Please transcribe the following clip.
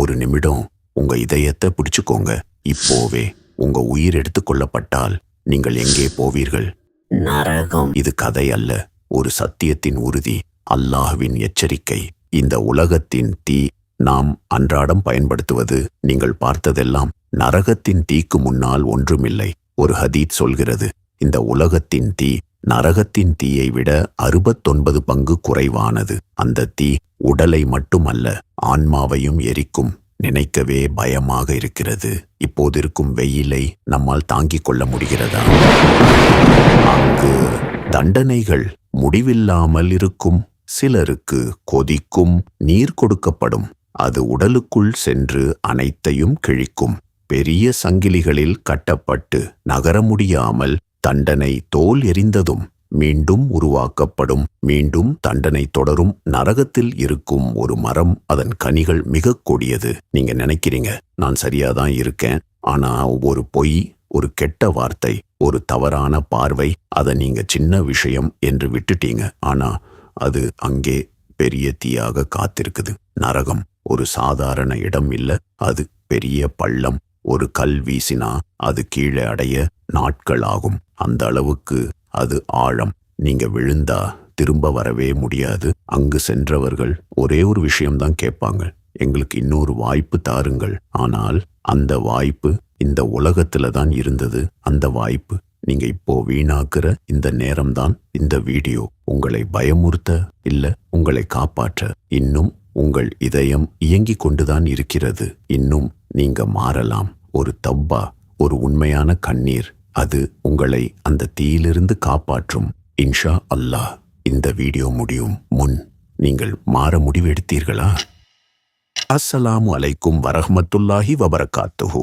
ஒரு நிமிடம் உங்க இதயத்தை பிடிச்சுக்கோங்க. இப்போவே உங்க உயிர் எடுத்துக் கொள்ளப்பட்டால் நீங்கள் எங்கே போவீர்கள்? நரகம். இது கதை அல்ல, ஒரு சத்தியத்தின் உறுதி, அல்லாஹ்வின் எச்சரிக்கை. இந்த உலகத்தின் தீ நாம் அன்றாடம் பயன்படுத்துவது நீங்கள் பார்த்ததெல்லாம் நரகத்தின் தீக்கு முன்னால் ஒன்றுமில்லை. ஒரு ஹதீத் சொல்கிறது, இந்த உலகத்தின் தீ நரகத்தின் தீயை விட 69 பங்கு குறைவானது. அந்த தீ உடலை மட்டுமல்ல, ஆன்மாவையும் எரிக்கும். நினைக்கவே பயமாக இருக்கிறது. இப்போது இருக்கும் வெயிலை நம்மால் தாங்கிக் கொள்ள முடிகிறதா? அங்கு தண்டனைகள் முடிவில்லாமல் இருக்கும். சிலருக்கு கொதிக்கும் நீர் கொடுக்கப்படும். அது உடலுக்குள் சென்று அனைத்தையும் கிழிக்கும். பெரிய சங்கிலிகளில் கட்டப்பட்டு நகர முடியாமல் தண்டனை தோல் எறிந்ததும் மீண்டும் உருவாக்கப்படும். மீண்டும் தண்டனை தொடரும். நரகத்தில் இருக்கும் ஒரு மரம், அதன் கனிகள் மிக கொடியது. நீங்க நினைக்கிறீங்க நான் சரியாதான் இருக்கேன், ஆனா ஒரு பொய், ஒரு கெட்ட வார்த்தை, ஒரு தவறான பார்வை, அதை நீங்க சின்ன விஷயம் என்று விட்டுட்டீங்க. ஆனா அது அங்கே பெரிய தீயாக காத்திருக்குது. நரகம் ஒரு சாதாரண இடம் இல்ல, அது பெரிய பள்ளம். ஒரு கல் வீசினா அது கீழே அடைய நாட்கள் ஆகும். அந்த அளவுக்கு அது ஆழம். நீங்க விழுந்தா திரும்ப வரவே முடியாது. அங்கு சென்றவர்கள் ஒரே ஒரு விஷயம்தான் கேட்பாங்க, எங்களுக்கு இன்னொரு வாய்ப்பு தாருங்கள். ஆனால் அந்த வாய்ப்பு இந்த உலகத்துல தான் இருந்தது. அந்த வாய்ப்பு நீங்க இப்போ வீணாக்குற இந்த நேரம்தான். இந்த வீடியோ உங்களை பயமுறுத்த இல்ல, உங்களை காப்பாற்ற. இன்னும் உங்கள் இதயம் இயங்கிக் கொண்டுதான் இருக்கிறது. இன்னும் நீங்க மாறலாம். ஒரு தவ்வா, ஒரு உண்மையான கண்ணீர், அது உங்களை அந்த தீயிலிருந்து காப்பாற்றும். இன்ஷா அல்லாஹ். இந்த வீடியோ முடியும் முன் நீங்கள் மாற முடிவெடுத்தீர்களா? அஸ்ஸலாமு அலைக்கும் வரஹ்மத்துல்லாஹி வபரகாத்துஹு.